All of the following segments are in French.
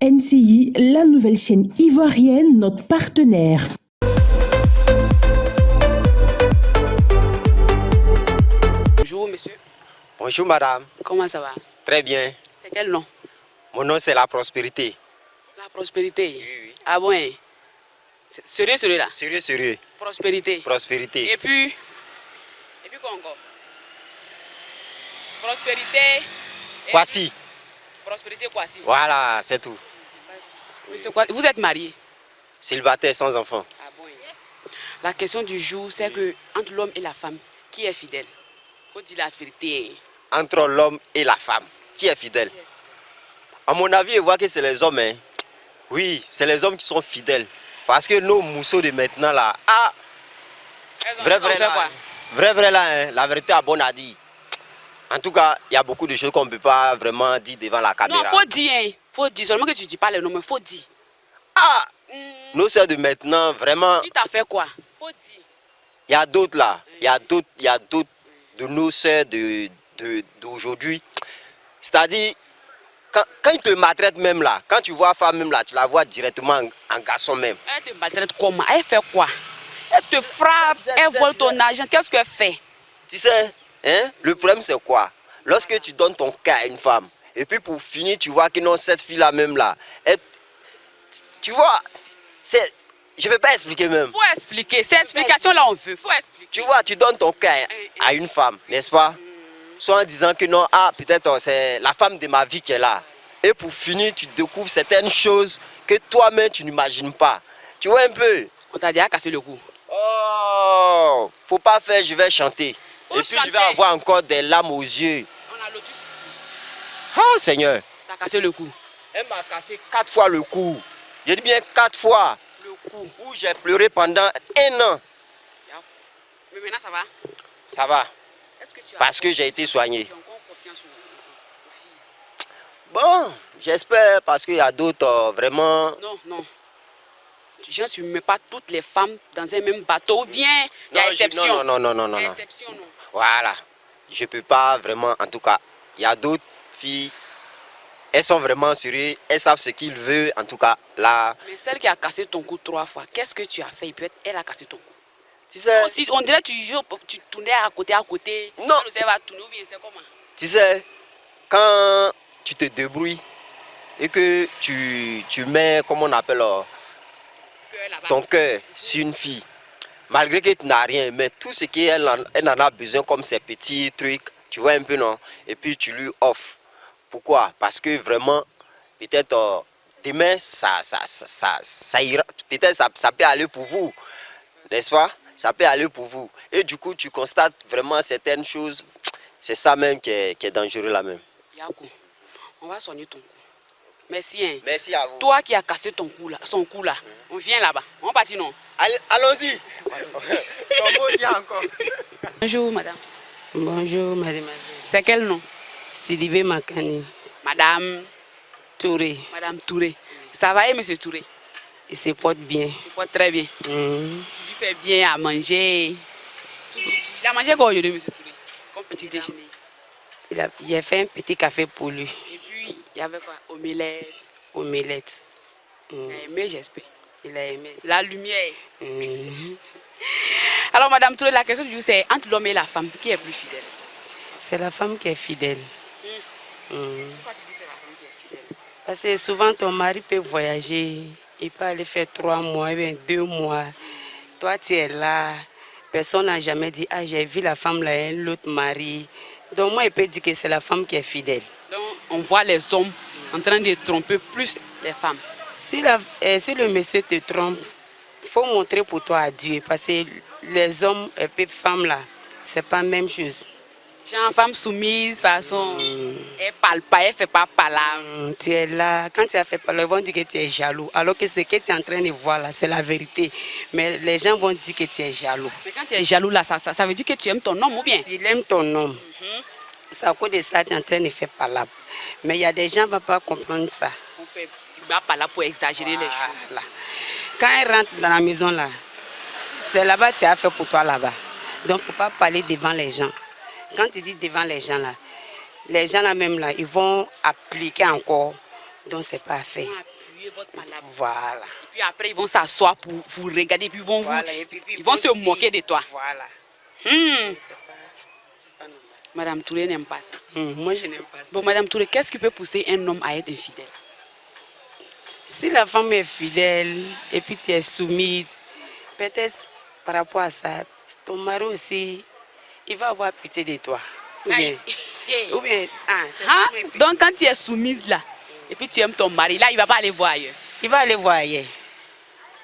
NCI, la nouvelle chaîne ivoirienne, notre partenaire. Bonjour monsieur. Bonjour madame. Comment ça va? Très bien. C'est quel nom? Mon nom c'est La Prospérité. La Prospérité? Oui. Ah bon? Sérieux celui-là? Sérieux. Prospérité. Prospérité. Et puis quoi encore? Prospérité. Kwasi. Prospérité Kwasi. Voilà, c'est tout. Monsieur Kwasi, vous êtes marié? Célibataire sans enfant. Ah bon? La question du jour, c'est que entre l'homme et la femme, qui est fidèle? Faut dire la vérité. Entre l'homme et la femme, qui est fidèle? À mon avis, je vois que c'est les hommes. Hein. Oui, c'est les hommes qui sont fidèles. Parce que nos mousseaux de maintenant là, vrai là, hein, la vérité à bon à dire. En tout cas, il y a beaucoup de choses qu'on ne peut pas vraiment dire devant la caméra. Non, faut dire, hein. Faut dire. Seulement que tu ne dis pas les noms, mais faut dire. Nos soeurs de maintenant, vraiment... Qui t'a fait quoi? Faut dire. Il y a d'autres là. Il y a d'autres de nos soeurs d'aujourd'hui. C'est-à-dire, quand ils te maltraitent même là, quand tu vois femme même là, tu la vois directement en garçon même. Elle te maltraite comment? Elle fait quoi? Elle te frappe, elle vole ton argent. Qu'est-ce qu'elle fait? Tu sais, hein, le problème c'est quoi? Lorsque tu donnes ton cœur à une femme, et puis pour finir, tu vois que non, cette fille-là même là, tu vois, je ne vais pas expliquer même. Faut expliquer, cette explication-là on veut, faut expliquer. Tu vois, tu donnes ton cœur à une femme, n'est-ce pas? Soit en disant que non, peut-être c'est la femme de ma vie qui est là. Et pour finir, tu découvres certaines choses que toi-même tu n'imagines pas. Tu vois un peu? On t'a déjà cassé le cou. Oh, faut pas faire, je vais chanter. Faut et puis chanter. Je vais avoir encore des larmes aux yeux. On a lotus. Oh Seigneur. T'as cassé le cou. Elle m'a cassé 4 fois le cou. Je dis bien 4 fois. Le cou. Où j'ai pleuré pendant 1 an. Mais maintenant ça va? Ça va. Est-ce que tu as Parce que j'ai été soigné. Tu as encore confiance aux filles? Bon, j'espère parce qu'il y a d'autres vraiment... Non. Tu ne mets pas toutes les femmes dans un même bateau ou bien il y a exception. Non. Exception, non. Voilà. Je ne peux pas vraiment, en tout cas, il y a d'autres filles, elles sont vraiment sérieuses, elles savent ce qu'ils veulent, en tout cas, là. Mais celle qui a cassé ton cou 3 fois, qu'est-ce que tu as fait? Peut-être elle a cassé ton cou. Tu sais, Si on dirait que tu tournais à côté. Non. Elle va tourner ou bien c'est comment? tu sais, quand tu te débrouilles et que tu mets, comment on appelle, ton cœur sur une fille, malgré que tu n'as rien, mais tout ce qu'elle en a besoin comme ces petits trucs, tu vois un peu, non? Et puis tu lui offres. Pourquoi? Parce que vraiment, peut-être demain, ça ira, peut-être ça peut aller pour vous, n'est-ce pas? Ça peut aller pour vous. Et du coup, tu constates vraiment certaines choses. C'est ça même qui est dangereux là même. Yakou, on va soigner ton cou. Merci. Hein. Merci à vous. Toi qui as cassé son cou là, on vient là-bas. On va partir non? Allons-y. Ton mot dit encore. Bonjour madame. Bonjour mademoiselle. C'est quel nom? Sidibé Makani. Madame Touré. Madame Touré. Ça va et monsieur Touré? Il se porte bien. Il se porte très bien. Tu lui fais bien à manger. Il a mangé quoi aujourd'hui monsieur Touré? Comme petit déjeuner. Il a fait un petit café pour lui. Et puis, il y avait quoi? Omelette. Omelette. Il a aimé, j'espère. Il a aimé. La lumière. Alors, madame Touré, la question du jour, c'est entre l'homme et la femme, qui est plus fidèle? C'est la femme qui est fidèle. Pourquoi tu dis c'est la femme qui est fidèle? Parce que souvent, ton mari peut voyager. Il peut aller faire 3 mois, ou bien 2 mois. Toi, tu es là. Personne n'a jamais dit, j'ai vu la femme là, l'autre mari. Donc, moi, il peut dire que c'est la femme qui est fidèle. Donc, on voit les hommes en train de tromper plus les femmes. Si le monsieur te trompe, il faut montrer pour toi à Dieu. Parce que les hommes et les femmes là, c'est pas la même chose. Genre, femme soumise, de toute façon, elle parle pas, elle fait pas parler. Tu es là, quand tu as fait parler, ils vont dire que tu es jaloux. Alors que ce que tu es en train de voir là, c'est la vérité. Mais les gens vont dire que tu es jaloux. Mais quand tu es jaloux là, ça veut dire que tu aimes ton homme ou bien? Tu aimes ton homme. c'est à cause de ça, tu es en train de faire palabre. Mais il y a des gens qui ne vont pas comprendre ça. Tu ne vas pas là pour exagérer les choses. Voilà. Quand elle rentre dans la maison là, c'est là-bas que tu as fait pour toi là-bas. Donc il ne faut pas parler devant les gens. Quand tu dis devant les gens là même là, ils vont appliquer encore. Donc c'est pas fait. Ils vont appuyer votre palabre. Voilà. Et puis après, ils vont s'asseoir pour vous regarder. Puis Voilà. ils vont se moquer de toi. Voilà. C'est pas normal. Madame Touré n'aime pas ça. Moi je n'aime pas ça. Bon, Madame Touré, qu'est-ce qui peut pousser un homme à être infidèle? Si la femme est fidèle et puis tu es soumise, peut-être par rapport à ça, ton mari aussi, il va avoir pitié de toi. Ou bien, c'est ça. Donc quand tu es soumise là, et puis tu aimes ton mari, là il ne va pas aller voir ailleurs. Il va aller voir ailleurs.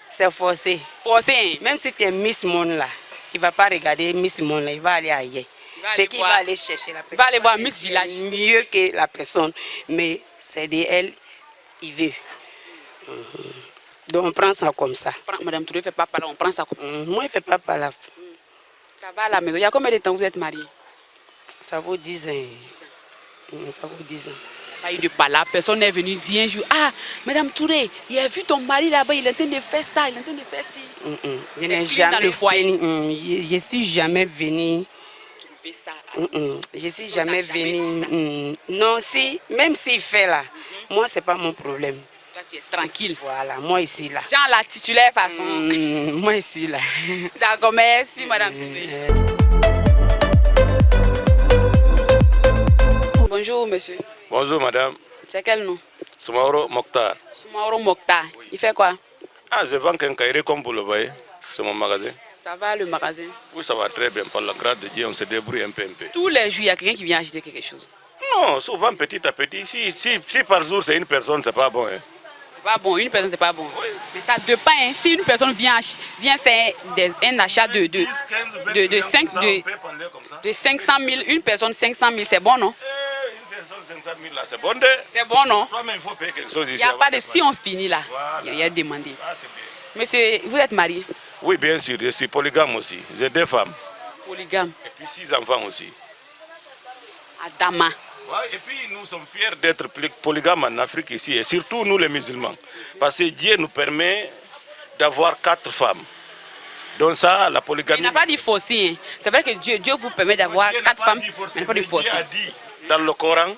C'est forcé. Forcé, hein? Même si tu es Miss Monde là, il ne va pas regarder Miss Monde là, il va aller ailleurs. C'est qu'il va aller chercher la personne. Il va aller voir Miss Village. Mieux que la personne, mais c'est de elle, il veut. Donc on prend ça comme ça. Madame Touré ne fait pas parler, on prend ça comme ça. Moi, je ne fais pas palabre. Ça va à la maison. Il y a combien de temps vous êtes mariés? Ça vaut 10 ans. Ça vaut 10 ans. Pas eu de palabre, personne n'est venu dire un jour, ah, Madame Touré, il a vu ton mari là-bas, il est en train de faire ça, il est en train de faire ci. Je n'ai jamais venu. Je suis jamais venu. Je suis jamais venu. Non, si, même s'il fait là, moi, c'est pas mon problème. Toi, tu es tranquille. Voilà, moi ici là. Jean la titulaire façon. Moi ici là. D'accord, merci Madame Touré. Bonjour monsieur. Bonjour madame. C'est quel nom? Soumaoro Mokhtar. Soumaoro Mokhtar. Il fait quoi? Ah, je vends qu'un cahier comme vous le voyez. C'est mon magasin. Ça va le magasin? Oui, ça va très bien. Par la grâce de Dieu, on se débrouille un peu. Tous les jours, il y a quelqu'un qui vient acheter quelque chose. Non, souvent petit à petit. Si par jour c'est une personne, c'est pas bon. Hein. C'est pas bon, une personne c'est pas bon. Oui. Mais ça dépend. Hein. Si une personne vient faire un achat de 500 000, une personne 500 000, c'est bon non? Une personne 500 000 là, c'est bon. C'est bon non? Toi-même, il faut payer quelque chose ici. Il n'y a pas de si on finit là. Voilà. Il y a demandé. Ah, c'est bien. Monsieur, vous êtes marié? Oui, bien sûr, je suis polygame aussi. J'ai 2 femmes. Polygame. Et puis 6 enfants aussi. Adama. Ouais, et puis nous sommes fiers d'être polygames en Afrique ici, et surtout nous les musulmans. Parce que Dieu nous permet d'avoir 4 femmes. Donc ça, la polygamie... Il n'a pas dit forcé. Hein. C'est vrai que Dieu vous permet d'avoir 4 femmes, mais il n'a pas dit forcé. Dieu a dit dans le Coran,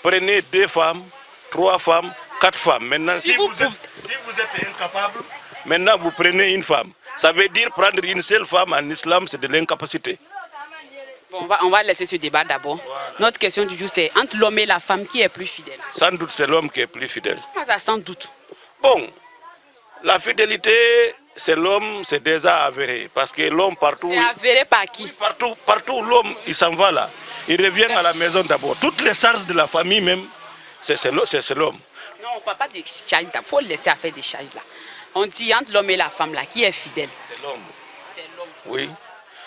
prenez 2 femmes, 3 femmes, 4 femmes. Maintenant, si vous êtes incapable, maintenant vous prenez une femme. Ça veut dire prendre une seule femme en islam, c'est de l'incapacité. Bon, on va laisser ce débat d'abord. Voilà. Notre question du jour, c'est entre l'homme et la femme, qui est plus fidèle? Sans doute, c'est l'homme qui est plus fidèle. Comment ça, sans doute? Bon, la fidélité, c'est l'homme, c'est déjà avéré. Parce que l'homme partout... C'est avéré par qui? Partout l'homme, il s'en va là. Il revient à la maison d'abord. Toutes les charges de la famille même, c'est l'homme. Non, on ne parle pas de charges, il faut laisser faire des charges là. On dit entre l'homme et la femme là, qui est fidèle? C'est l'homme. C'est l'homme. Oui.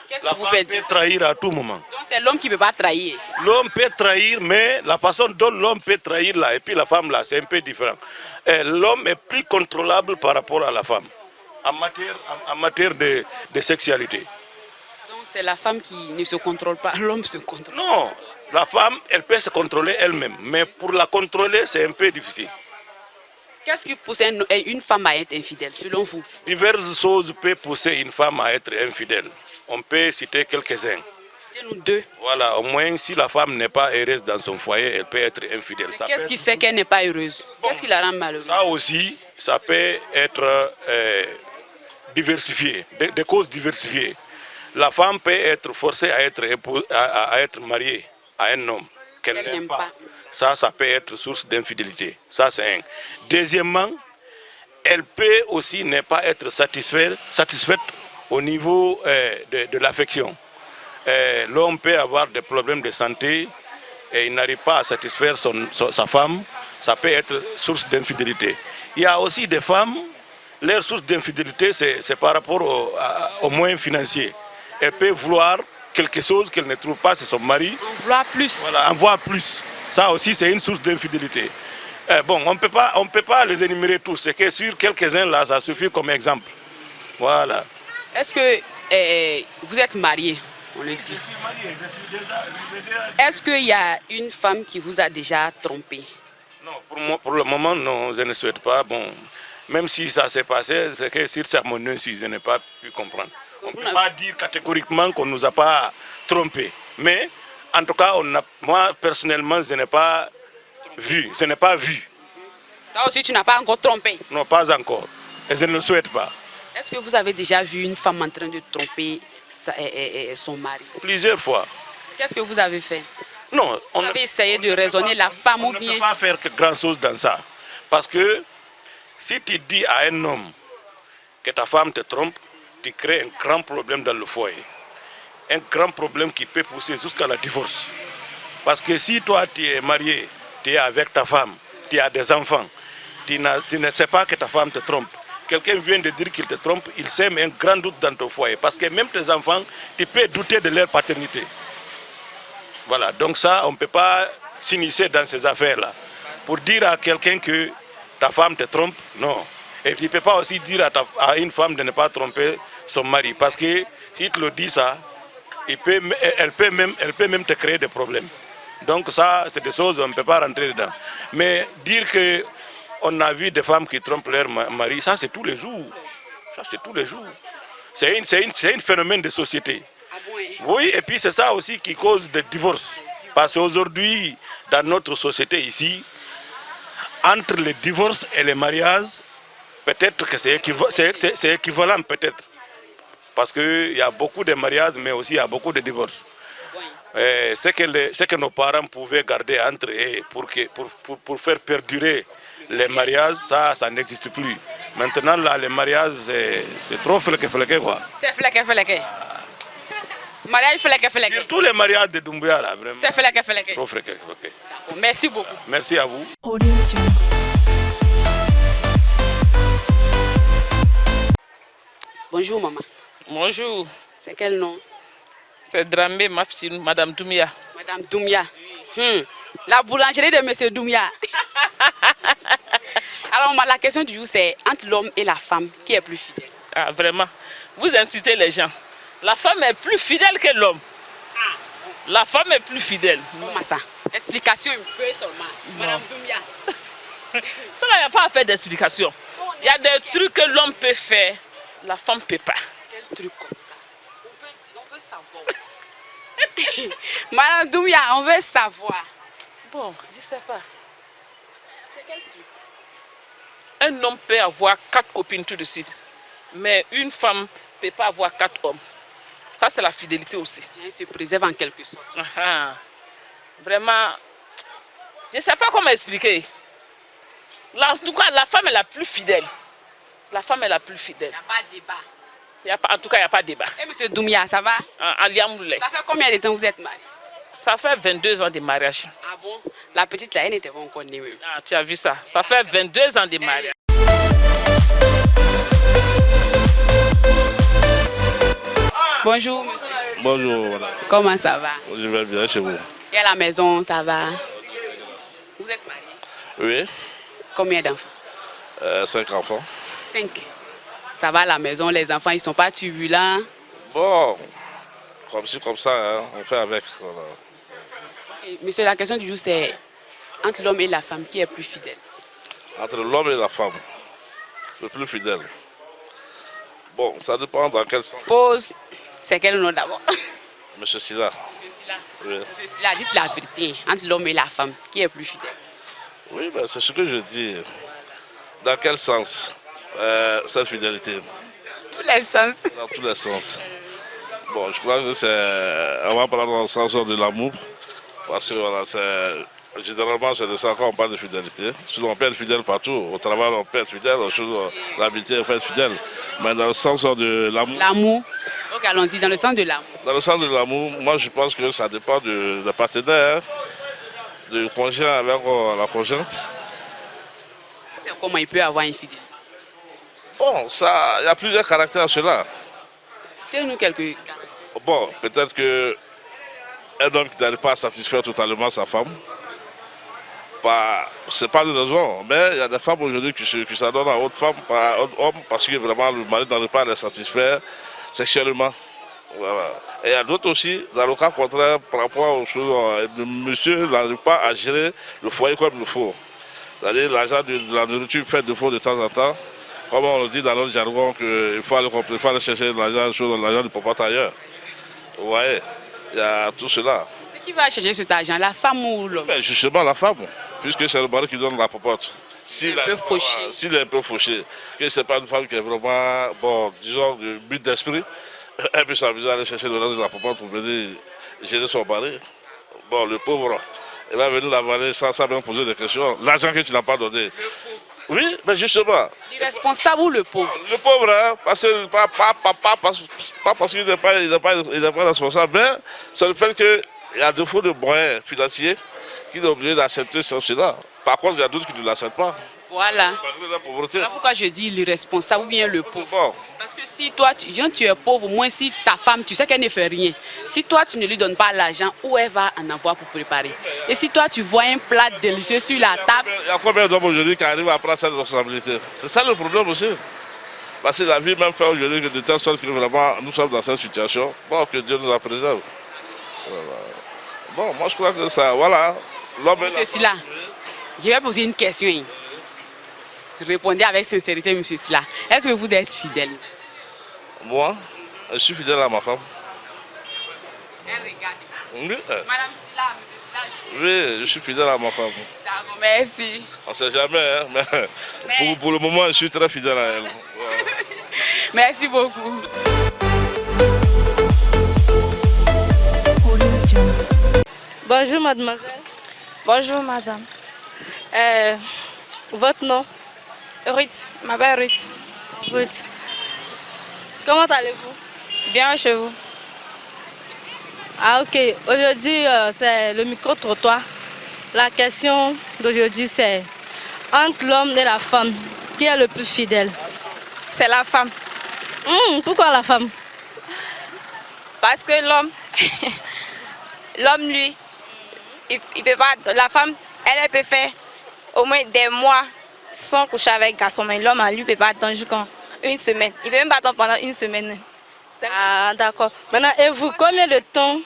Qu'est-ce que vous femme faites? peut trahir à tout moment. Donc c'est l'homme qui ne peut pas trahir. L'homme peut trahir, mais la façon dont l'homme peut trahir là, et puis la femme là, c'est un peu différent. L'homme est plus contrôlable par rapport à la femme, en matière de sexualité. Donc c'est la femme qui ne se contrôle pas, l'homme se contrôle. Non, la femme, elle peut se contrôler elle-même, mais pour la contrôler, c'est un peu difficile. Qu'est-ce qui pousse une femme à être infidèle, selon vous? Diverses choses peuvent pousser une femme à être infidèle. On peut citer quelques-uns. Citez-nous 2. Voilà, au moins si la femme n'est pas heureuse dans son foyer, elle peut être infidèle. Qu'est-ce qui fait qu'elle n'est pas heureuse? Qu'est-ce qui la rend malheureuse? Ça aussi, ça peut être diversifié, des causes diversifiées. La femme peut être forcée à être mariée à un homme qu'elle n'aime pas. Ça peut être source d'infidélité. Ça, c'est un. Deuxièmement, elle peut aussi ne pas être satisfaite au niveau de l'affection. L'homme peut avoir des problèmes de santé et il n'arrive pas à satisfaire sa femme. Ça peut être source d'infidélité. Il y a aussi des femmes, leur source d'infidélité, c'est par rapport aux moyens financiers. Elle peut vouloir quelque chose qu'elle ne trouve pas chez son mari. En vouloir plus. Voilà, en vouloir plus. Ça aussi, c'est une source d'infidélité. Bon, on ne peut pas les énumérer tous. C'est que sur quelques-uns, là, ça suffit comme exemple. Voilà. Est-ce que vous êtes marié? on le dit. Est-ce qu'il y a une femme qui vous a déjà trompé? Non, pour le moment, non, je ne souhaite pas. Bon, même si ça s'est passé, c'est que sur sermonneux, si je n'ai pas pu comprendre. On ne peut pas dire catégoriquement qu'on ne nous a pas trompés. Mais, en tout cas, moi, personnellement, je n'ai pas vu. Je n'ai pas vu. Toi aussi, tu n'as pas encore trompé? Non, pas encore. Et je ne le souhaite pas. Est-ce que vous avez déjà vu une femme en train de tromper son mari? Plusieurs fois. Qu'est-ce que vous avez fait? Non, vous avez essayé de raisonner la femme ou bien? On ne peut pas faire grand-chose dans ça. Parce que si tu dis à un homme que ta femme te trompe, tu crées un grand problème dans le foyer. Un grand problème qui peut pousser jusqu'à la divorce. Parce que si toi tu es marié, tu es avec ta femme, tu as des enfants, tu ne sais pas que ta femme te trompe. Quelqu'un vient de dire qu'il te trompe, il sème un grand doute dans ton foyer. Parce que même tes enfants, tu peux douter de leur paternité. Voilà, donc ça, on ne peut pas s'initier dans ces affaires-là. Pour dire à quelqu'un que ta femme te trompe, non. Et tu ne peux pas aussi dire à une femme de ne pas tromper son mari. Parce que si tu le dis ça, elle peut même te créer des problèmes. Donc ça, c'est des choses, on ne peut pas rentrer dedans. Mais dire qu'on a vu des femmes qui trompent leur mari, ça c'est tous les jours. Ça c'est tous les jours. C'est un phénomène de société. Oui, et puis c'est ça aussi qui cause des divorces. Parce qu'aujourd'hui, dans notre société ici, entre les divorces et les mariages, peut-être que c'est équivalent peut-être. Parce qu'il y a beaucoup de mariages, mais aussi il y a beaucoup de divorces. Ce que nos parents pouvaient garder entre eux pour faire perdurer les mariages, ça n'existe plus. Maintenant, là, les mariages, c'est trop flequé quoi. C'est flequé. Mariage flequé. Surtout les mariages de Doumbouya, là, vraiment. C'est flequé. Trop flequé. Merci beaucoup. Merci à vous. Bonjour, maman. Bonjour. C'est quel nom? C'est Dramé Mafsine, Madame Doumia. Madame Doumia. La boulangerie de Monsieur Doumia. Alors, la question du jour, c'est entre l'homme et la femme, qui est plus fidèle? Ah, vraiment. Vous incitez les gens. La femme est plus fidèle que l'homme. La femme est plus fidèle. Comment ça? Explication un peu seulement. Madame Doumia. Ça, il n'y a pas à faire d'explication. Il y a des trucs que l'homme peut faire, la femme ne peut pas. Quel truc comme ça? On veut savoir. Madame Doumia, on veut savoir. Bon, je ne sais pas. C'est quel truc? Un homme peut avoir 4 copines tout de suite. Mais une femme ne peut pas avoir 4 hommes. Ça, c'est la fidélité aussi. Elle se préserve en quelque sorte. Vraiment, je ne sais pas comment expliquer. En tout cas, la femme est la plus fidèle. La femme est la plus fidèle. Il n'y a pas de débat. En tout cas, il n'y a pas de débat. Et monsieur Doumia, ça va? Ça fait combien de temps vous êtes marié? Ça fait 22 ans de mariage. Ah bon? La petite là, elle n'était pas encore née même. Ah, tu as vu ça? Ça fait 22 ans de mariage. Bonjour monsieur. Bonjour, madame. Comment ça va? Je vais bien chez vous. Et à la maison, ça va? Vous êtes marié? Oui. Combien d'enfants? 5 enfants. 5. Ça va à la maison, les enfants, ils ne sont pas turbulents? Bon, comme ci, comme ça, hein, on fait avec. Voilà. Et, monsieur, la question du jour, c'est entre l'homme et la femme, qui est plus fidèle? Entre l'homme et la femme, le plus fidèle. Bon, ça dépend dans quel sens. Pause. C'est quel nom d'abord? Monsieur Silla. Monsieur Silla. Oui. Monsieur Silla, dites la vérité. Entre l'homme et la femme, qui est plus fidèle? Oui, ben, c'est ce que je dis. Dans quel sens cette fidélité? Tous les sens. Dans tous les sens. Bon, je crois que c'est. On va parler dans le sens de l'amour. Parce que voilà, généralement, c'est de ça qu'on parle de fidélité. Sinon, on peut être fidèle partout. Au travail, on peut être fidèle. L'amitié, on peut être fidèle. Mais dans le sens de l'amour. L'amour. Ok, allons-y, dans le sens de l'amour. Dans le sens de l'amour, moi, je pense que ça dépend de partenaire, du conjoint avec la conjointe. Comment il peut avoir une fidélité? Bon, ça, il y a plusieurs caractères à cela. Citez-nous quelques caractères. Bon, peut-être que un homme qui n'arrive pas à satisfaire totalement sa femme, c'est pas une raison, mais il y a des femmes aujourd'hui qui s'adonnent à autre femme, à autre homme, parce que vraiment le mari n'arrive pas à les satisfaire sexuellement. Voilà. Et il y a d'autres aussi, dans le cas contraire, par rapport aux choses, le monsieur n'arrive pas à gérer le foyer comme il faut. C'est-à-dire l'argent de la nourriture fait défaut de temps en temps. Comme on le dit dans notre jargon, qu'il faut aller chercher l'argent du papa ailleurs. Vous voyez, il y a tout cela. Mais qui va chercher cet argent, la femme ou l'homme? Justement la femme, puisque c'est le mari qui donne la popote. S'il est un peu fauché. S'il est un peu fauché, que ce n'est pas une femme qui est vraiment, bon, disons, de but d'esprit, elle peut s'amuser à aller chercher le reste de la popote pour venir gérer son mari. Bon, le pauvre, il va venir l'avaler sans même poser des questions. L'argent que tu n'as pas donné. Oui, mais justement. L'irresponsable ou le pauvre? Le pauvre, hein, pas parce qu'il n'est pas responsable, mais c'est le fait qu'il y a défaut de moyens financiers qu'il est obligé d'accepter cela. Par contre, il y a d'autres qui ne l'acceptent pas. Voilà. Malgré la pauvreté. C'est pourquoi je dis l'irresponsable ou bien le pauvre. Bon. Parce que si toi, tu es pauvre, au moins si ta femme, tu sais qu'elle ne fait rien. Si toi, tu ne lui donnes pas l'argent, où elle va en avoir pour préparer? Et si toi, tu vois un plat délicieux sur la table... Il y a combien d'hommes aujourd'hui qui arrivent à prendre cette responsabilité? C'est ça le problème aussi. Parce que la vie même fait aujourd'hui que de telle sorte que vraiment nous sommes dans cette situation. Bon, que Dieu nous en préserve. Voilà. Bon, moi je crois que ça, voilà. Monsieur Silla, je vais poser une question. Répondez avec sincérité, monsieur Silla. Est-ce que vous êtes fidèle? Moi, je suis fidèle à ma femme. Elle regarde. Oui, Madame Silla, monsieur Silla. oui, je suis fidèle à ma femme. D'accord, merci. On ne sait jamais, hein, mais pour le moment, je suis très fidèle à elle. Voilà. Merci beaucoup. Bonjour mademoiselle. Bonjour madame. Votre nom? Ruth, ma belle Ruth. Ruth. Comment allez-vous? Bien chez vous. Ah ok, aujourd'hui c'est le micro-trottoir. La question d'aujourd'hui c'est entre l'homme et la femme, qui est le plus fidèle? C'est la femme. Pourquoi la femme? Parce que l'homme lui, il peut pas, la femme, elle peut faire au moins des mois sans coucher avec garçon, mais l'homme lui peut pas attendre jusqu'à une semaine. Il peut même pas attendre pendant une semaine. Ah d'accord. Maintenant, et vous, combien de temps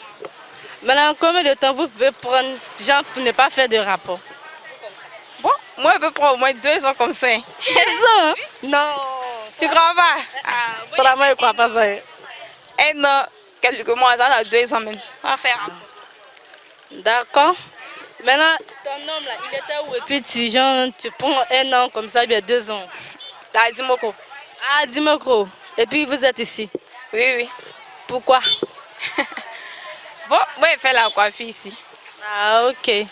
vous pouvez prendre, genre, pour ne pas faire de rapport? Bon, moi je peux prendre au moins 2 ans comme ça. 2 ans? Non. Tu crois pas? Seulement, je ne crois pas ça. Un an, quelques mois, ça a 2 ans même. On va faire rapport. D'accord. Maintenant, ton homme là, il était où? Et puis tu prends 1 an comme ça, bien 2 ans. Là, à Dimoko. Ah, Dimoko. Et puis vous êtes ici? Oui, oui. Pourquoi? Bon, moi je fais la coiffure ici. Ah, ok.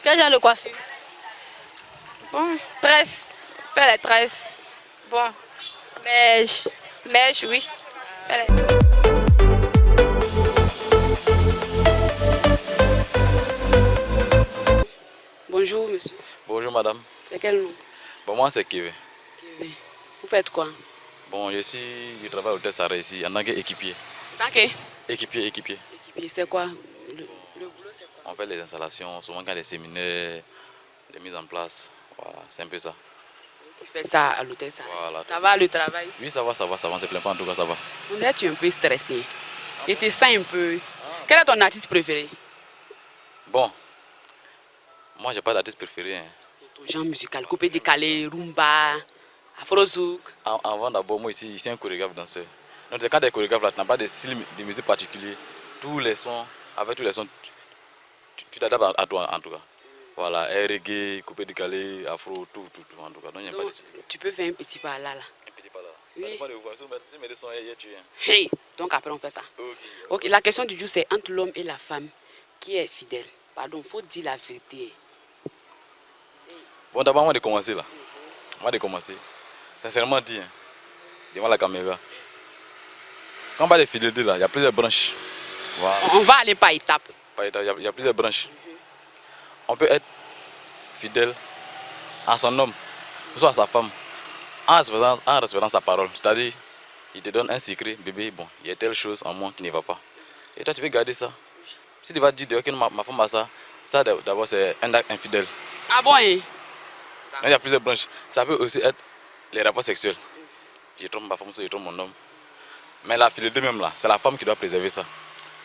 Quel genre de coiffure? Bon, tresse. Fais les tresses. Bon. Mèche. Mèche, oui. Bonjour monsieur. Bonjour madame. C'est quel nom? Bon, moi c'est Kévé. Kévé. Vous faites quoi? Bon, je travaille au Tessara ici en tant qu'équipier. Tant que? Équipier. Équipier, c'est quoi? Le boulot c'est quoi? On fait les installations, souvent quand les séminaires, les mises en place. Voilà, c'est un peu ça. Vous faites ça à l'hôtel Sara. Voilà. Ça va le travail? Oui, ça va, on se plaint pas en tout cas, ça va. On est un peu stressé. Et tu sens un peu. Quel est ton artiste préféré? Bon, moi j'ai pas d'artiste préféré. Hein. Ton genre musical, coupé décalé, rumba, afrozouk. Avant d'abord, moi ici, c'est un chorégraphe danseur. Donc quand tu es chorégraphe là, tu n'as pas de style de musique particulier. Avec tous les sons, tu t'adaptes à toi en tout cas. Voilà, reggae, coupé décalé, afro, tout en tout cas. Donc, Donc, tu peux faire un petit pas là. Un petit pas là. Oui. Ça dépend de vous. Si vous mettez son tu es. Hey, donc après on fait ça. Ok, la question du jour c'est entre l'homme et la femme, qui est fidèle? Pardon, il faut dire la vérité. Bon, d'abord, on va commencer là. Sincèrement dit, hein, devant la caméra. Quand on parle de fidélité là, il y a plusieurs branches. Voilà. On va aller par étapes. Il y a plusieurs branches. On peut être fidèle à son homme, soit à sa femme, en respectant sa parole. C'est-à-dire, il te donne un secret, bébé, bon, il y a telle chose en moi qui ne va pas. Et toi, tu peux garder ça. Si tu vas dire que ma femme a ça, ça d'abord c'est un acte infidèle. Ah bon, hein? Il y a plusieurs branches. Ça peut aussi être les rapports sexuels. Je trompe ma femme, je trompe mon homme. Mais la fidélité même là, c'est la femme qui doit préserver ça.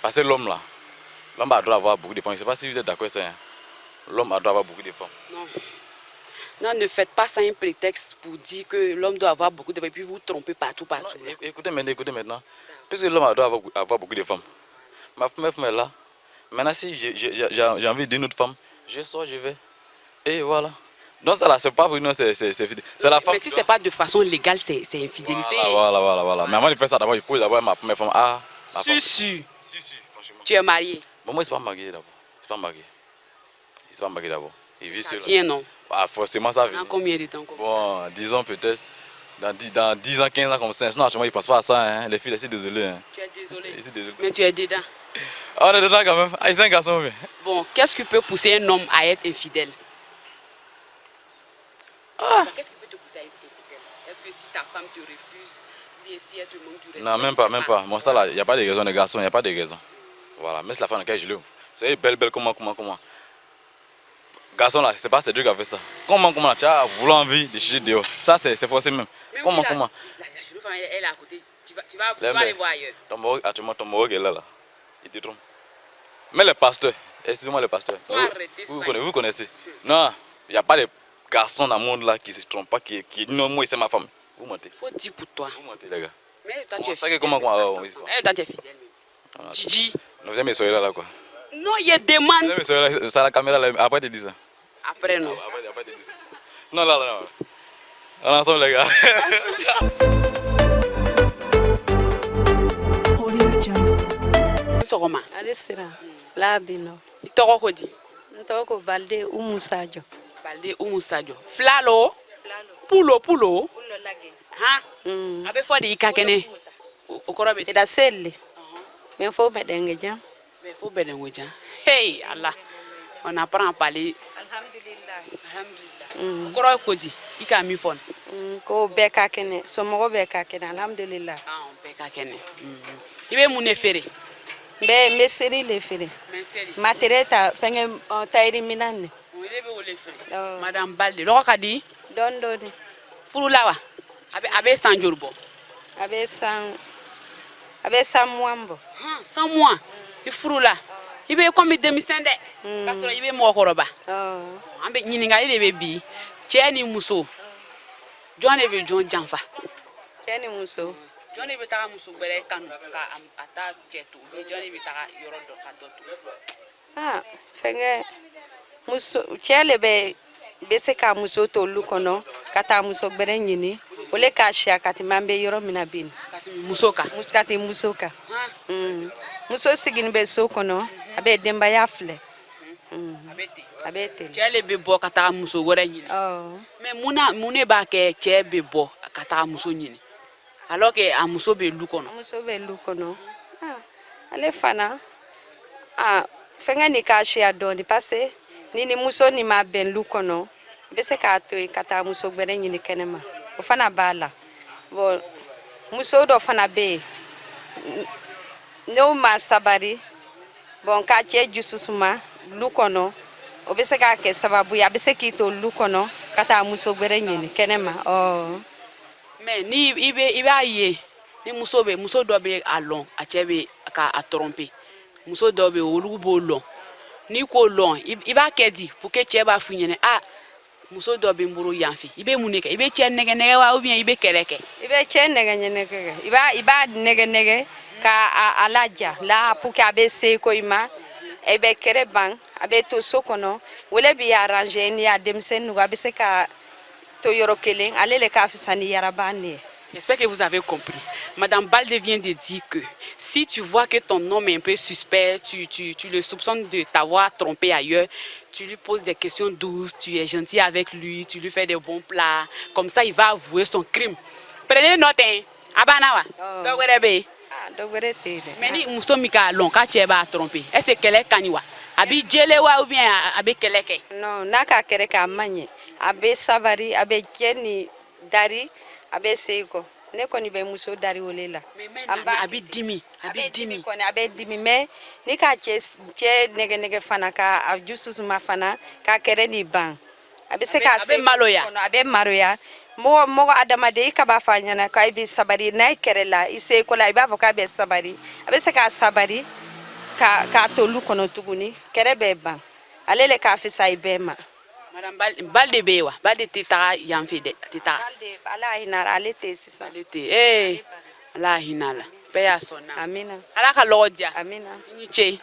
Parce que l'homme là, l'homme a le droit d'avoir beaucoup de femmes. Je ne sais pas si vous êtes d'accord avec ça. Hein. L'homme a le droit d'avoir beaucoup de femmes. Non. Non, ne faites pas ça un prétexte pour dire que l'homme doit avoir beaucoup de femmes et puis vous trompez partout. Non, écoutez maintenant. Puisque l'homme a le droit d'avoir beaucoup de femmes. Ma femme est là. Maintenant, si j'ai envie d'une autre femme, je sors, je vais. Et voilà. Donc ça là, c'est pas pour nous, c'est fidèle. C'est la femme. Mais si c'est pas de façon légale, c'est infidélité. Voilà. Mais avant de faire ça, d'abord, il faut d'abord ma première femme. Ah, Si, franchement. Tu es marié? Bon, moi, je ne suis pas marié d'abord. Je ne suis pas marié d'abord. Il vit seul. Vient, non? Ah, forcément, ça vient. Dans combien de temps? Bon, disons peut-être, dans 10 ans, 15 ans comme ça. Sinon, actuellement, ils ne pensent pas à ça. Hein. Les filles, je suis désolé. Hein. Tu es désolé? Je suis désolé. Mais tu es dedans? On est dedans quand même. Ah, ils sont un garçon. Mais... Bon, qu'est-ce qui peut pousser un homme à être infidèle? Qu'est-ce qui peut te pousser à être infidèle? Est-ce que si ta femme te refuse, ou bien si elle te manque du respect? Non, même pas. Mon style là, il n'y a pas de raison de garçon, il n'y a pas de raison. Voilà, mais c'est la femme dans laquelle je l'aime. Vous savez, belle, comment. Garçon là, c'est pas Cédric qui a fait ça. Comment, tu as voulu envie de chier dehors. Ça, c'est forcé même. Comment? La femme, elle est à côté. Tu vas aller voir ailleurs. Ton mari est là. Il te trompe. Mais les pasteurs, excusez-moi les pasteurs. Vous connaissez. Non, il n'y a pas de garçon dans le monde là qui se trompe pas, qui dit non, moi c'est ma femme. Vous mentez. Faut dire pour toi. Vous mentez les gars. Mais toi tu es fidèle. Comment toi tu es fidèle. Gigi. Vous aimez soyez là quoi. Non, il y a des man. Vous aimez soyez là, ça la caméra là, après tu dis ça. Après non. Après tu dis ça. Non là. On est ensemble les gars. Sogoma. Alessira. Labino. Itoro ko di. Ntoko Balde Umusajo. Balde Umusajo. Flalo. Pulo. Pulo lage. Ha? Abe fo di ikakene. Okoro be da selle. Mais faut bedenge jam. Mais faut bedenge jam. Hey Allah. On apprend à parler. Alhamdulillah. Okoro ko di. Ika mi fon. Ko beka kene. Somogo beka kene. Alhamdulillah. Ah, beka kene. Ibe mune fere. Be meseri le fere. Matereta fenge tairi minane. Ile be wole fere. Madame Balde. Lo ka di? Don. Furu lawa. Abe sanjurbo. Abe san mwambo. San mois. I furu la. Ibe comme demisende. Kasoro ibe mo koroba. Ambe nyiningali le be bi. Che ni muso. Jone be jon janfa. Che ni muso. Jone be taka muso gbere kanu ka ata jetu. Jone be taka yoro do ka do tu. Fenge muso chele be se ka muso to lukono kata muso gbere nyini. Ole ka shia kati mambe yoro mina bin. Kati musoka. Muskati musoka. Muso sigin be so kono abe demba yafle. Abete. Chele be bo kata muso gore nyini. Mais mune ba ke che be bo kata muso nyini. Alors que a muso be lukono. Muso be lukono. Ale fana. Fenga ni ka shia doni passe ni muso ni ma ben lukono. Be se ka to kata muso gbere nyini kenema. O fana bala. Bo muso do fana be no ma sabari. Bon ka che jususuma lukono. Obese ka ke sababu ya bese ki to lukono kata muso gbere nyini kenema. Mais ni ibe aye ni muso do be alon a chebe ka a tromper. Muso do be olugo lon. Ni ko lon iba kedi pour que cheba funyene muso do be mburu yanfi. Ibe muneke ibe che nege wa ou bien ibe keleke. Ibe che nege. Iba nege ka alaja la pour que abese ko ima ebe kere bang abe to sokono wole bi arranger ni ademsen nu abese ka to yoro kelen alele ka fisani yarabani. J'espère que vous avez compris. Madame Balde vient de dire que si tu vois que ton homme est un peu suspect, tu le soupçonnes de t'avoir trompé ailleurs, tu lui poses des questions douces, tu es gentil avec lui, tu lui fais des bons plats. Comme ça, il va avouer son crime. Prenez note, hein. Abanawa. Mais ni muso mika long ka cheba trompé. Est-ce qu'elle est kaniwa? Abi jelewa ou bien abi keleke? Non, naka kereka manye. Abe savari, abe jeni dari, abe seiko. Ne koni be muso dari olela. Abi dimi. Koni abe dimi me ni ka che nege fana ka ajusu suma fana ka kere ni bang. a bɛ se k'a se kɔnɔ a bɛ maloya mɔgɔ adamaden I ka b'a fɔ a ɲɛna k'a bɛ sabari n'a ye kɛrɛ la I se ko la I b'a fɔ k'a bɛ sabari a bɛ se k'a sabari k'a to olu kɔnɔ tuguni kɛrɛ bɛ ban ale le k'a fisa I bɛɛ ma. Madame Balde bɛ yen wa Balde tɛ taga yan fɛ dɛ a tɛ taga. Balde Ala hinɛ ale tɛ sisan. Ale tɛ Ala hinɛ la bɛɛ y'a sɔn na. Amina. Ala ka lɔgɔ diya. Amina. I ni ce.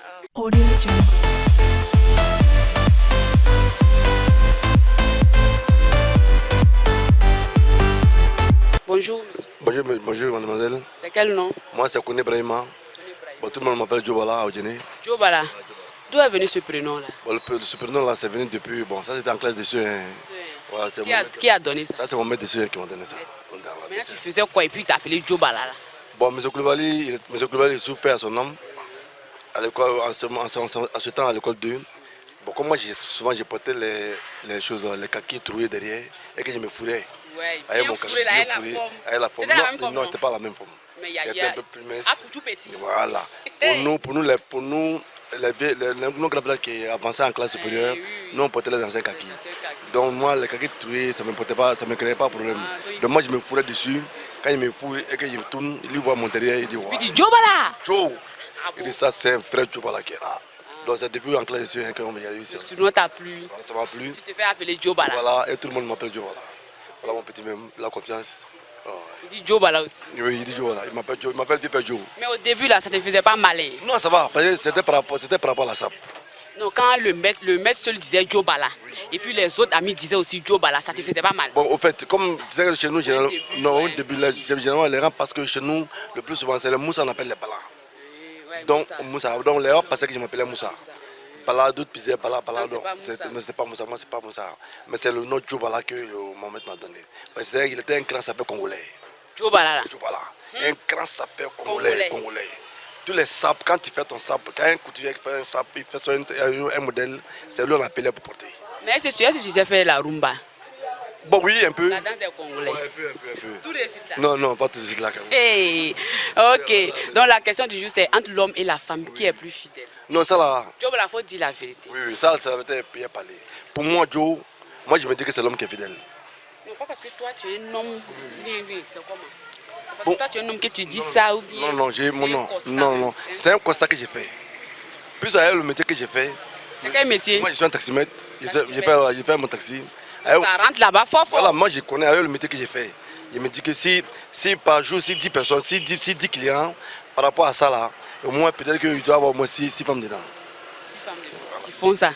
Bonjour. Bonjour mademoiselle. C'est quel nom? Moi c'est Kone Brahima. Bon, tout le monde m'appelle Djobala au Djene. Djobala. D'où est venu ce prénom là? Bon, ce prénom là c'est venu depuis, bon ça c'était en classe de soins. Ouais, qui a donné ça? Ça c'est mon maître de soins qui m'a donné ça. Mais tu faisais quoi et puis tu appelé Djobala là? Bon, M. Koulibaly souffre paix à son âme. À l'école, en ce temps à l'école 2. Bon, comme moi souvent j'ai porté les choses, les kakis troués derrière et que je me fourrais. Ouais, avec mon kaki, avec la forme. Non, c'était pas la même forme. Mais il y a un peu plus mince. Ah, pour tout petit. Voilà. Pour nous nos grands qui avançaient en classe supérieure, nous on portait les anciens kakis. Donc moi les kakis troués, ça me créait pas de problème. Donc moi je me fourrais dessus. Quand il me fourre et que je me tourne, il voit mon derrière, il dit wow. Il dit Djobala. Joe. Il dit ça c'est un frère Djobala qui est là. Donc c'est depuis en classe de soins qu'on y a eu ça. Ce nom t'a plu. Ça m'a plu. Tu te fais appeler Djobala. Voilà, et tout le monde m'appelle Djobala. Voilà mon petit même, la confiance. Oh. Il dit Djobala aussi. Oui, il dit Djobala. Il m'appelle Pépé Joe. Mais au début là, ça te faisait pas mal. Non, ça va, parce que c'était par rapport à la sape. Non, quand le maître seul disait Djobala, et puis les autres amis disaient aussi Djobala, ça te faisait pas mal. Bon, au fait, comme tu sais que chez nous, généralement, au début, les rangs, parce que chez nous, le plus souvent, c'est le Moussa, on appelle les Bala. Donc, Moussa, donc les rangs, parce que je m'appelais Moussa. Bala, d'autres pisaient Bala, donc c'était pas Moussa, moi c'est pas Moussa. Mais c'est le nom Djobala que mon maître m'a donné. Il était un grand sapeur congolais. Djobala là. Djobala. Un grand sapeur congolais. Tous les sapes, quand tu fais ton sape, quand un couturier fait un sape, il fait sur un modèle, c'est lui qu'on appelait pour porter. Mais est-ce que tu sais faire la rumba? Bon, oui, un peu. La danse des Congolais. Ouais, un peu. Tout de suite là? Non, pas tout de suite là. Quand même. Hey, ok. Donc la question du jour, c'est entre l'homme et la femme, qui est plus fidèle? Non, ça là. Joe, il faut dire la vérité. Oui, ça avait été parlé. Pour moi, Joe, moi je me dis que c'est l'homme qui est fidèle. Non, pas parce que toi tu es un homme. C'est comment? Parce que toi tu es un homme que tu dis ça ou bien. Non, c'est un constat que j'ai fait. Plus avec le métier que j'ai fait. C'est quel métier? Moi je suis un taximètre. J'ai fait mon taxi. Ça rentre là-bas fort. Voilà, moi je connais avec le métier que j'ai fait. Il me dit que si par jour, si 10 personnes, si 10 clients, par rapport à ça là, au moins peut-être qu'il doit y avoir au moins 6 femmes dedans. 6 femmes dedans. Ils font ça.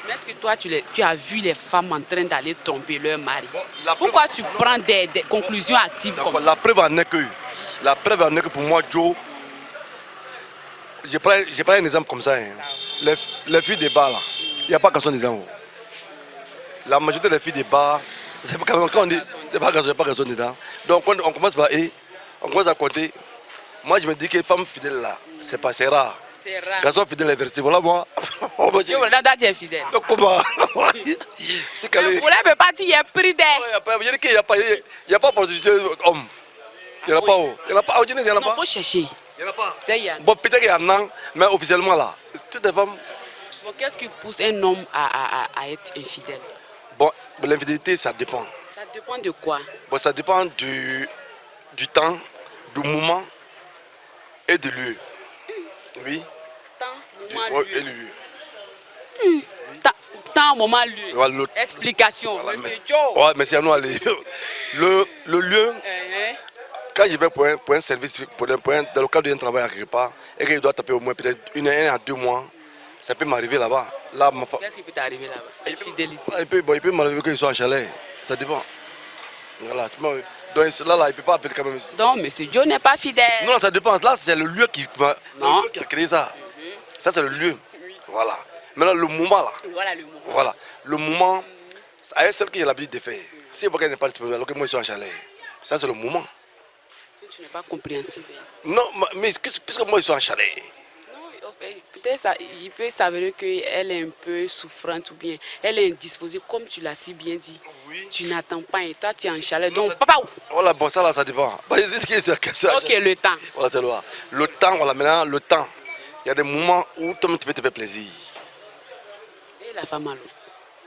Mais est-ce que toi tu as vu les femmes en train d'aller tromper leur mari? Pourquoi tu prends des conclusions actives comme ça? La preuve en est que pour moi, Joe, je prends un exemple comme ça. Hein. Les filles des bars là, il n'y a pas garçon dedans. La majorité des filles des bars, c'est pas garçon dedans. Donc on commence par on commence à compter. Moi je me dis que les femmes fidèles là, c'est rare. C'est rare. Garçon fidèle est versé, voilà moi. Tu es fidèle. Donc comment? Le problème peut pas dire qu'il y a pris d'air. Il n'y a pas de prostitution homme. Il n'y en a pas. Il n'y en a pas. Il n'y en a pas. Il faut chercher. Il n'y en a pas. Bon, peut-être qu'il y en a, mais officiellement là, toutes les femmes. Bon, qu'est-ce qui pousse un homme à être infidèle? Bon, l'infidélité, ça dépend. Ça dépend de quoi? Bon, ça dépend du temps, du moment et de lieu. Oui. Temps, moment, lieu. Et lieu. Temps, moment, lieu. Voilà, explication. Voilà, Monsieur Joe. Ouais, mais c'est à nous aller. Le lieu, quand je vais pour un service, dans le cadre d'un travail à quelque part, et que je dois taper au moins peut-être 1 à 2 mois, ça peut m'arriver là-bas. Qu'est-ce qui peut t'arriver là-bas? Infidélité. Il peut m'arriver qu'ils soient en chalet. Ça dépend. Voilà. Donc là, il ne peut pas appeler quand même. Donc, monsieur Joe n'est pas fidèle. Non, ça dépend. Là, c'est le lieu qui a créé ça. Ça, c'est le lieu. Voilà. Maintenant, le moment là. Voilà le moment. Voilà. Le moment, avec celle qui a l'habitude de faire. Si vous n'êtes pas disponible, alors que moi, je suis en chalet. Ça, c'est le moment. Tu n'es pas compréhensible. Non, mais puisque moi, je suis en chalet. Non, peut-être il peut s'avérer qu'elle est un peu souffrante ou bien elle est indisposée, comme tu l'as si bien dit. Oui. Tu n'attends pas et toi, tu es en chalet. Donc, papa. Voilà, bon, ça là, ça dépend. Ok, le temps. Voilà, c'est le temps, voilà, maintenant, le temps. Il y a des moments où toi, tu veux te faire plaisir. Et la femme alors?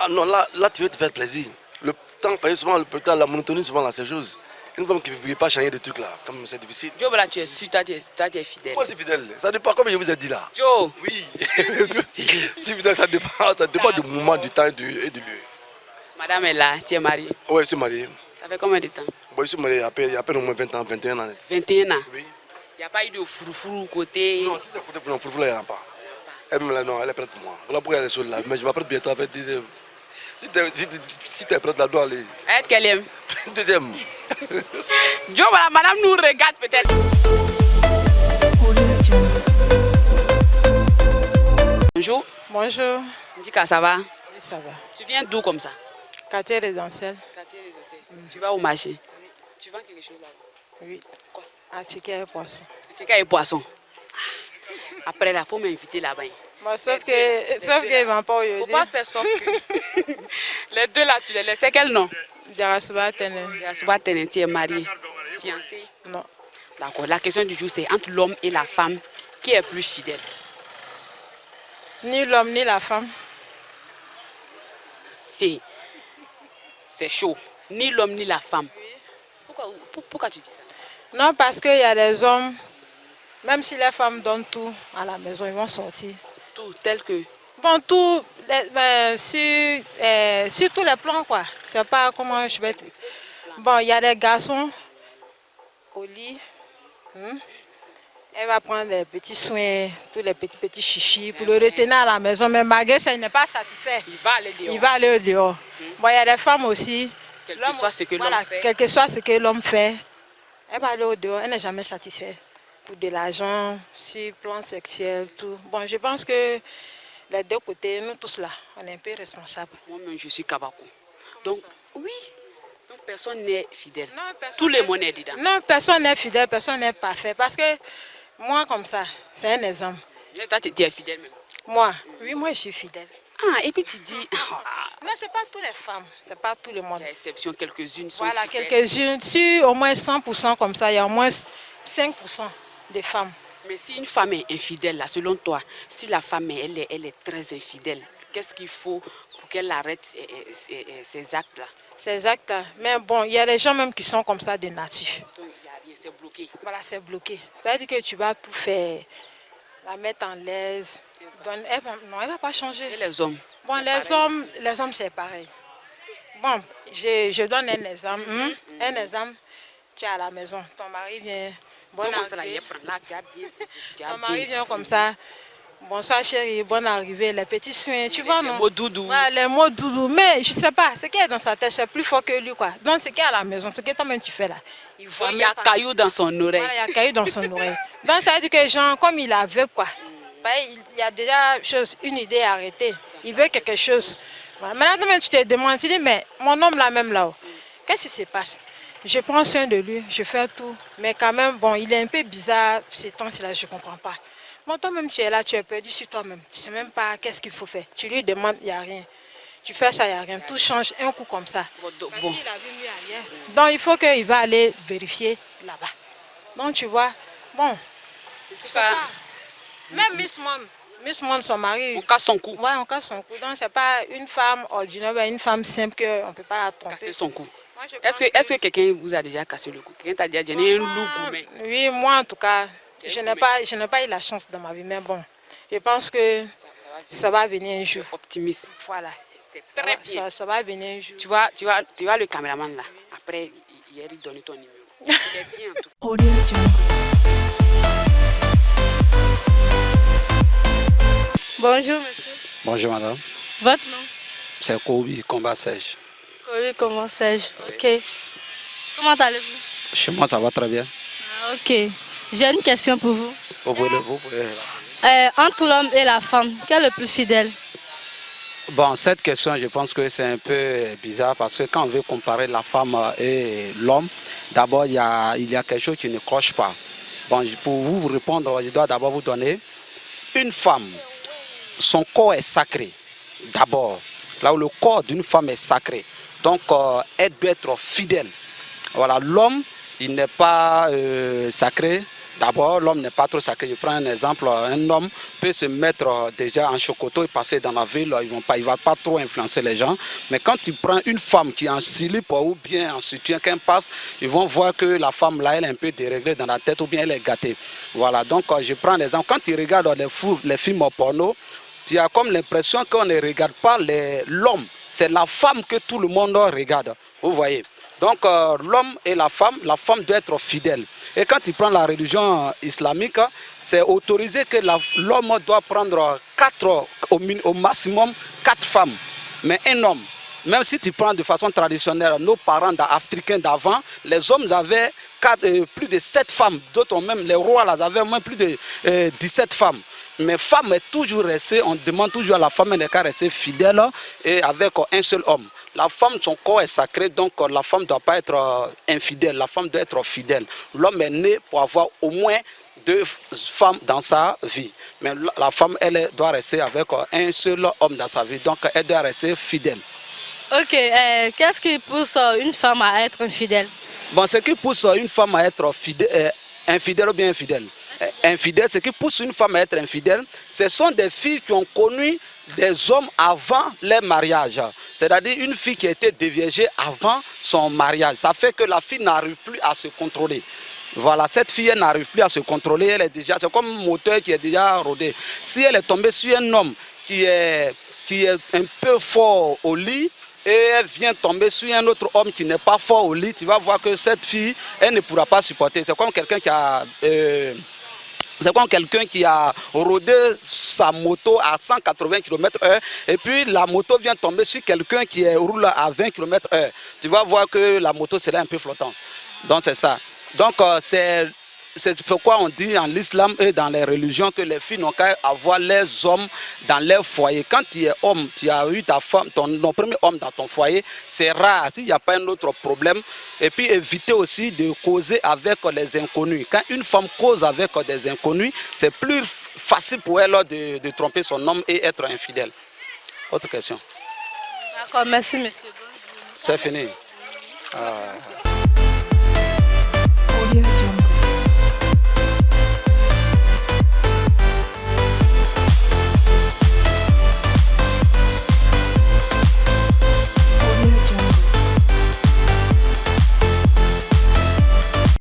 Ah non, là tu veux te faire plaisir. Le temps, souvent, le temps, la monotonie, souvent, là, ces choses. Une femme qui ne veut pas changer de trucs là, comme c'est difficile. Joe, là, tu es sûr, toi, tu es fidèle. Moi, c'est fidèle. Ça dépend, comme je vous ai dit là. Joe. Oui. Si fidèle, ça dépend du moment, du temps et du lieu. Madame est là, tu es mariée? Oui, je suis marié. Ça fait combien de temps? Bon, je suis marié il y a à peine au moins 20 ans, 21 ans. 21 ans? Oui. Il n'y a pas eu de froufrou côté? Non, si c'est côté froufrou, il n'y en a pas. Elle me l'a, non, elle est prête pour moi. Voilà pourquoi elle est seule là. Mais je m'apprête bientôt avec deuxième. Si tu es prête, là, dois aller. Elle, qu'elle aime? Deuxième. Joe, voilà, madame nous regarde peut-être. Bonjour. Bonjour. Dis que ça va? Oui, ça va. Tu viens d'où comme ça? Quartier résidentiel. Quartier résidentiel. Tu vas au marché? Oui. Tu vends quelque chose là-bas? Oui. Quoi? Ticket et poisson. Ticket et poisson. Après, il faut m'inviter là-bas. Bon, sauf qu'ils ne vendent pas aujourd'hui. Il ne faut pas faire sauf que. Les deux là, tu les laisses. C'est quel nom? Jarasuba Tene. Jarasuba Tene, tu es marié? Fiancé? Non. D'accord. La question du jour, c'est entre l'homme et la femme, qui est plus fidèle? Ni l'homme ni la femme. Hey, c'est chaud. Ni l'homme ni la femme. Pourquoi tu dis ça? Non, parce qu'il y a des hommes, même si les femmes donnent tout à la maison, ils vont sortir. Tout, tel que? Bon, tout, sur tous les plans, quoi. C'est pas comment je vais... Bon, il y a des garçons au lit. Elle va prendre les petits soins, tous les petits chichis pour le retenir à la maison. Mais malgré ça, il n'est pas satisfait. Il va aller dehors. Il va aller dehors. Bon, il y a des femmes aussi. Quel que soit ce que l'homme fait. Quel que soit ce que l'homme fait, elle va aller au dehors. Elle n'est jamais satisfaite. Pour de l'argent, sur plan sexuel, tout. Bon, je pense que les deux côtés, nous tous là, on est un peu responsables. Moi-même, je suis Kabako. Donc, oui. Donc, personne n'est fidèle. Non, personne Tout le monde est dedans. Non, personne n'est fidèle, personne n'est parfait. Parce que moi, comme ça, c'est un exemple. Et toi, tu es fidèle même? Moi, oui, moi, je suis fidèle. Ah, et puis tu dis... Non, ce n'est pas toutes les femmes, ce n'est pas tout le monde. Il y a exception, quelques-unes sont voilà, fidèles. Quelques-unes. Sur au moins 100% comme ça, il y a au moins 5% de femmes. Mais si une femme est infidèle, là, selon toi, si la femme elle est très infidèle, qu'est-ce qu'il faut pour qu'elle arrête ces actes-là? Ces actes-là. Mais bon, il y a des gens même qui sont comme ça de natifs. Donc, il n'y a rien, c'est bloqué. Voilà, c'est bloqué. C'est-à-dire que tu vas tout faire, la mettre en l'aise. Non, elle ne va pas changer. Et les hommes? Bon, les hommes, c'est pareil. Bon, je donne un exemple. Un exemple, tu es à la maison, ton mari vient... Bonne arrivée. Ton mari vient comme ça. Bonsoir chérie, bonne arrivée, les petits soins, tu vois, non? Les mots doudou. Ouais, les mots doudou. Mais je ne sais pas, ce qui est dans sa tête, c'est plus fort que lui, quoi. Donc, ce qui est à la maison, ce que toi-même tu fais là. Il y a caillou dans son oreille. Voilà, il y a caillou dans son oreille. Donc, ça veut dire que, genre, comme il est aveugle, quoi. Il y a déjà une idée arrêtée. Il veut quelque chose. Voilà. Maintenant, tu te demandes, tu dis, mais mon homme là même là, qu'est-ce qui se passe? Je prends soin de lui, je fais tout. Mais quand même, bon, il est un peu bizarre ces temps-là, je ne comprends pas. Bon, toi-même, tu es là, tu es perdu sur toi-même. Tu ne sais même pas qu'est-ce qu'il faut faire. Tu lui demandes, il n'y a rien. Tu fais ça, il n'y a rien. Tout change un coup comme ça. Parce qu'il a vu mieux ailleurs. Donc, il faut qu'il va aller vérifier là-bas. Donc, tu vois, bon, tu sais pas. Même Miss Monde, son mari... On casse son cou. Oui, on casse son cou. Donc, ce n'est pas une femme ordinaire, une femme simple qu'on ne peut pas la tromper. Casser son cou. Est-ce que quelqu'un vous a déjà cassé le cou? Quelqu'un t'a dit, j'ai un loup gourmet? Oui, moi en tout cas, je n'ai pas eu la chance dans ma vie. Mais bon, je pense que ça va venir un jour. Optimiste. Voilà. Très bien. Ça va venir un jour. Tu vois le caméraman là. Après, hier, il donne ton numéro. C'est bien en tout cas. Bonjour monsieur. Bonjour madame. Votre nom? C'est Kobi Combat Sèche. Kobi Combat Sèche, ok. Comment allez-vous? Chez moi ça va très bien. Ah, ok. J'ai une question pour vous. Vous pouvez entre l'homme et la femme, quel est le plus fidèle? Bon, cette question, je pense que c'est un peu bizarre parce que quand on veut comparer la femme et l'homme, d'abord il y a quelque chose qui ne coche pas. Bon, pour vous répondre, je dois d'abord vous donner une femme. Son corps est sacré, d'abord. Là où le corps d'une femme est sacré. Donc, elle doit être fidèle. Voilà, l'homme, il n'est pas sacré. D'abord, l'homme n'est pas trop sacré. Je prends un exemple, un homme peut se mettre déjà en chocoto et passer dans la ville, il ne va pas trop influencer les gens. Mais quand tu prends une femme qui est en slip ou bien en soutien, qu'elle passe, ils vont voir que la femme là, elle est un peu déréglée dans la tête ou bien elle est gâtée. Voilà, donc je prends l'exemple. Quand tu regardes les films porno, tu as comme l'impression qu'on ne regarde pas l'homme. C'est la femme que tout le monde regarde. Vous voyez. Donc l'homme et la femme doit être fidèle. Et quand tu prends la religion islamique, c'est autorisé que l'homme doit prendre au maximum 4 femmes. Mais un homme, même si tu prends de façon traditionnelle, nos parents africains d'avant, les hommes avaient plus de 7 femmes. D'autres même, les rois là, avaient même plus de 17 femmes. Mais femme est toujours restée, on demande toujours à la femme de rester fidèle et avec un seul homme. La femme, son corps est sacré, donc la femme ne doit pas être infidèle, la femme doit être fidèle. L'homme est né pour avoir au moins 2 femmes dans sa vie. Mais la femme, elle doit rester avec un seul homme dans sa vie, donc elle doit rester fidèle. Ok, qu'est-ce qui pousse une femme à être infidèle? Bon, ce qui pousse une femme à être infidèle ou bien infidèle. Infidèle, ce qui pousse une femme à être infidèle, ce sont des filles qui ont connu des hommes avant leur mariage. C'est-à-dire une fille qui a été déviergée avant son mariage. Ça fait que la fille n'arrive plus à se contrôler. Voilà, cette fille n'arrive plus à se contrôler. Elle est déjà, c'est comme un moteur qui est déjà rodé. Si elle est tombée sur un homme qui est un peu fort au lit, et elle vient tomber sur un autre homme qui n'est pas fort au lit, tu vas voir que cette fille, elle ne pourra pas supporter. C'est comme quelqu'un qui a rodé sa moto à 180 km/h et puis la moto vient tomber sur quelqu'un qui roule à 20 km/h. Tu vas voir que la moto sera un peu flottante. Donc c'est ça. Donc c'est pourquoi on dit en l'islam et dans les religions que les filles n'ont qu'à avoir les hommes dans leur foyer. Quand tu es homme, tu as eu ta femme, ton premier homme dans ton foyer, c'est rare s'il n'y a pas un autre problème. Et puis éviter aussi de causer avec les inconnus. Quand une femme cause avec des inconnus, c'est plus facile pour elle de tromper son homme et être infidèle. Autre question. D'accord, merci monsieur. C'est fini.